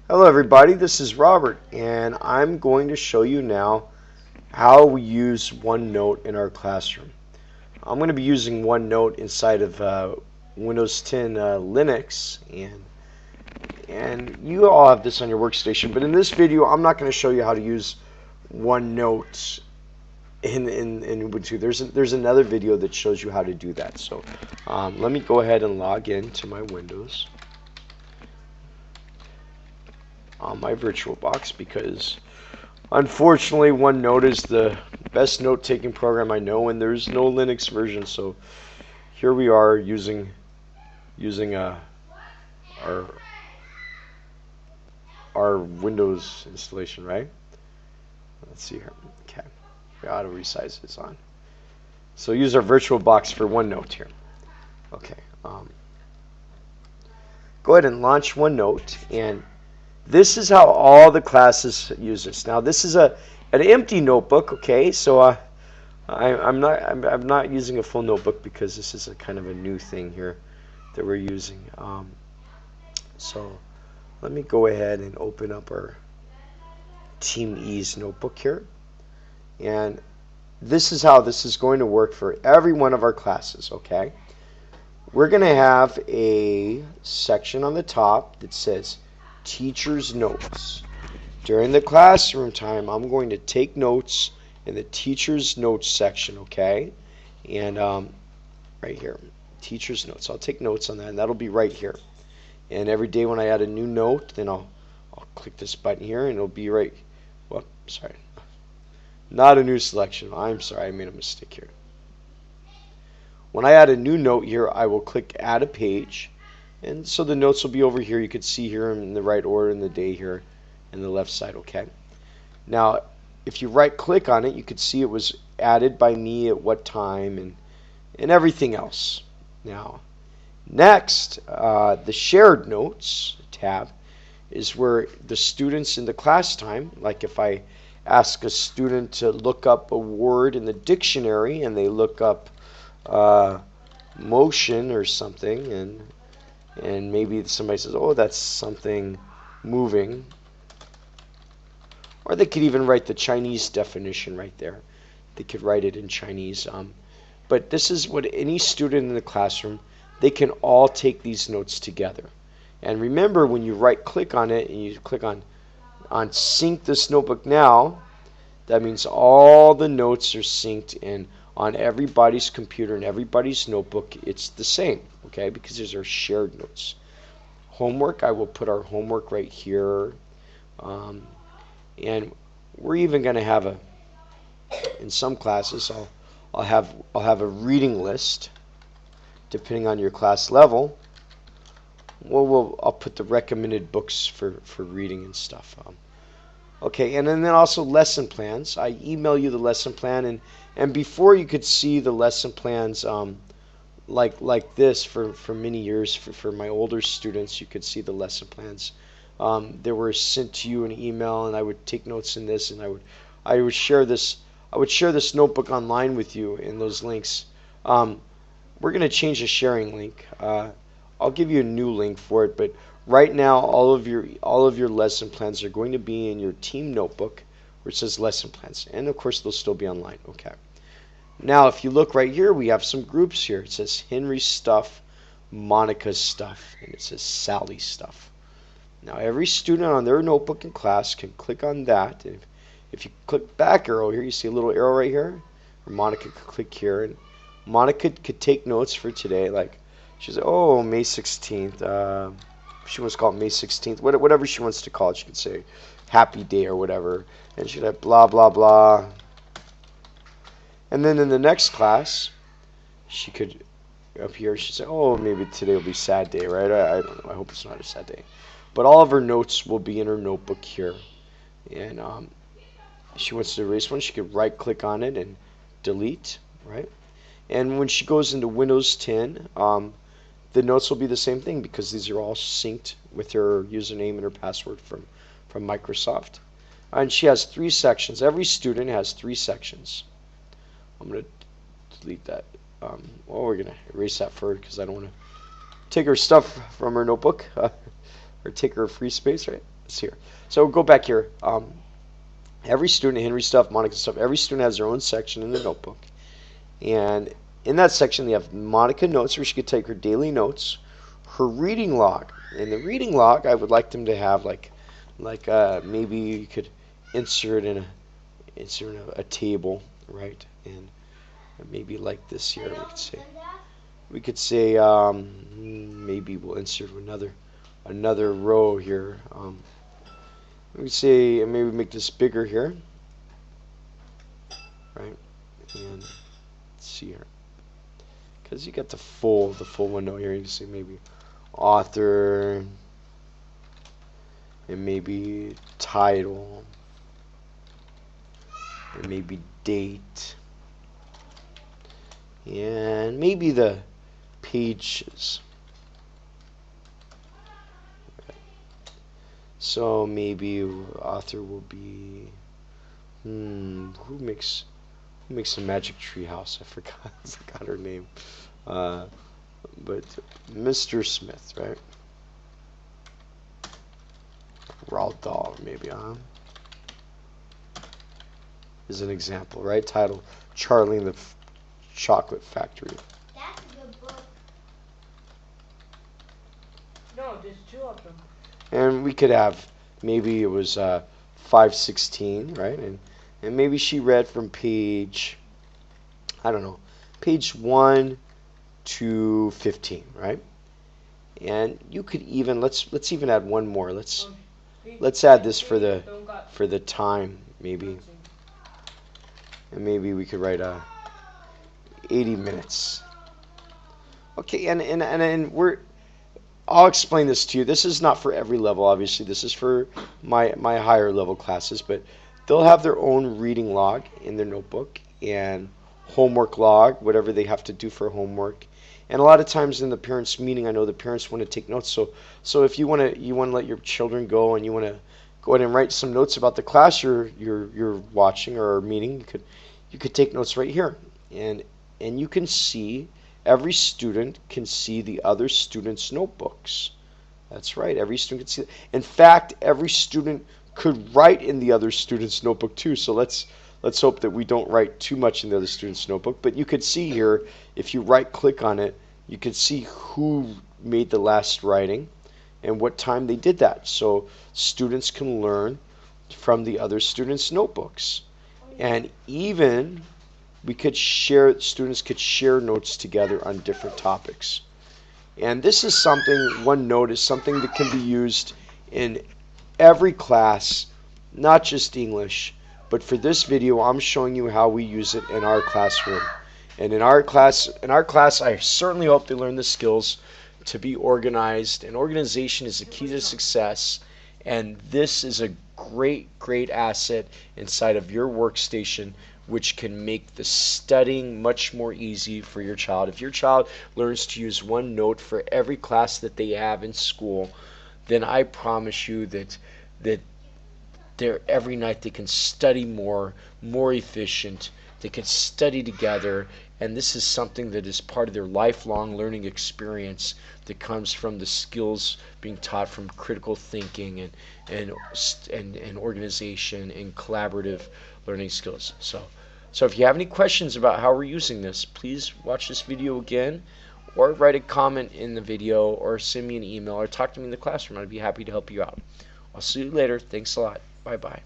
Hello everybody, this is Robert and I'm going to show you now how we use OneNote in our classroom. I'm going to be using OneNote inside of Windows 10 Linux and you all have this on your workstation, but in this video I'm not going to show you how to use OneNote in Ubuntu. There's another video that shows you how to do that. So let me go ahead and log in to my Windows on my VirtualBox because unfortunately OneNote is the best note-taking program I know, and there's no Linux version. So here we are using our Windows installation, right? Let's see here. Okay, the auto resize is on. So use our VirtualBox for OneNote here. Okay, go ahead and launch OneNote, and this is how all the classes use this. Now this is an empty notebook, okay? So I'm not using a full notebook because this is a kind of a new thing here that we're using. So let me go ahead and open up our Team Ease notebook here, and this is how this is going to work for every one of our classes. Okay, we're going to have a section on the top that says Teacher's Notes. During the classroom time, I'm going to take notes in the Teacher's Notes section, okay? And right here, Teacher's Notes. I'll take notes on that, and that'll be right here. And every day when I add a new note, then I'll click this button here, and it'll be right. Well, sorry, not a new selection. I'm sorry, I made a mistake here. When I add a new note here, I will click Add a Page. And so the notes will be over here. You can see here in the right order in the day here in the left side, okay? Now, if you right click on it, you can see it was added by me at what time and everything else. Now, next, the Shared Notes tab is where the students in the class time, like if I ask a student to look up a word in the dictionary and they look up motion or something, and maybe somebody says, oh, that's something moving. Or they could even write the Chinese definition right there. They could write it in Chinese. But this is what any student in the classroom, they can all take these notes together. And remember, when you right click on it and you click on sync this notebook now, that means all the notes are synced in on everybody's computer and everybody's notebook. It's the same, okay, because these are shared notes. Homework, I will put our homework right here, and we're even going to have in some classes I'll have a reading list depending on your class level. I'll put the recommended books for reading and stuff. Okay, and then also lesson plans. I email you the lesson plan, and before you could see the lesson plans like this for many years for my older students, you could see the lesson plans. They were sent to you in email, and I would take notes in this, and I would share this notebook online with you in those links. We're going to change the sharing link. I'll give you a new link for it, but right now all of your lesson plans are going to be in your team notebook where it says lesson plans, and of course they'll still be online. Okay. Now if you look right here, we have some groups here. It says Henry's stuff, Monica's stuff, and it says Sally's stuff. Now every student on their notebook in class can click on that. And if you click back arrow here, you see a little arrow right here, or Monica could click here, and Monica could take notes for today. Like she said, oh, May 16th. She wants to call it May 16th. Whatever she wants to call it. She could say happy day or whatever. And she'd have blah, blah, blah. And then in the next class, she could, up here, she'd say, oh, maybe today will be sad day, right? I don't know. I hope it's not a sad day. But all of her notes will be in her notebook here. And she wants to erase one, she could right click on it and delete, right? And when she goes into Windows 10, the notes will be the same thing because these are all synced with her username and her password from Microsoft. And she has 3 sections. Every student has 3 sections. I'm going to delete that. Well, we're going to erase that for her because I don't want to take her stuff from her notebook or take her free space, right? It's here. So we'll go back here. Every student, Henry stuff, Monica stuff, every student has their own section in the notebook. And in that section, they have Monica notes, where she could take her daily notes, her reading log. In the reading log, I would like them to have maybe you could insert in a table, right? And maybe like this here, we could say maybe we'll insert another row here. We say maybe make this bigger here, right? And let's see here, because you got the full window here. You can see maybe author and maybe title and maybe date and maybe the pages. So maybe author will be who makes a magic tree house? I forgot her name. But Mr. Smith, right? Roald Dahl, maybe, is an example, right? Title: Charlie and the Chocolate Factory. That's a good book. No, there's two of them. And we could have maybe it was 516, right? And maybe she read from page, I don't know, page 1 to 15, right? And you could even let's even add one more. Let's add this for the time, maybe. And maybe we could write 80 minutes. Okay, and I'll explain this to you. This is not for every level, obviously. This is for my higher level classes, but they'll have their own reading log in their notebook and homework log, whatever they have to do for homework. And a lot of times in the parents' meeting, I know the parents want to take notes. So if you want to let your children go and you want to go ahead and write some notes about the class you're watching or meeting, you could take notes right here, and you can see. Every student can see the other student's notebooks. That's right. Every student can see it. In fact, every student could write in the other student's notebook too. So let's hope that we don't write too much in the other student's notebook. But you could see here, if you right-click on it, you can see who made the last writing and what time they did that. So students can learn from the other students' notebooks. And even students could share notes together on different topics. And this is OneNote is something that can be used in every class, not just English. But for this video, I'm showing you how we use it in our classroom. And in our class, I certainly hope they learn the skills to be organized. And organization is the key to success. And this is a great asset inside of your workstation, which can make the studying much more easy for your child. If your child learns to use OneNote for every class that they have in school, then I promise you that every night they can study more efficient. They can study together, and this is something that is part of their lifelong learning experience that comes from the skills being taught from critical thinking and organization and collaborative learning skills. So if you have any questions about how we're using this, please watch this video again, or write a comment in the video, or send me an email, or talk to me in the classroom. I'd be happy to help you out. I'll see you later. Thanks a lot. Bye-bye.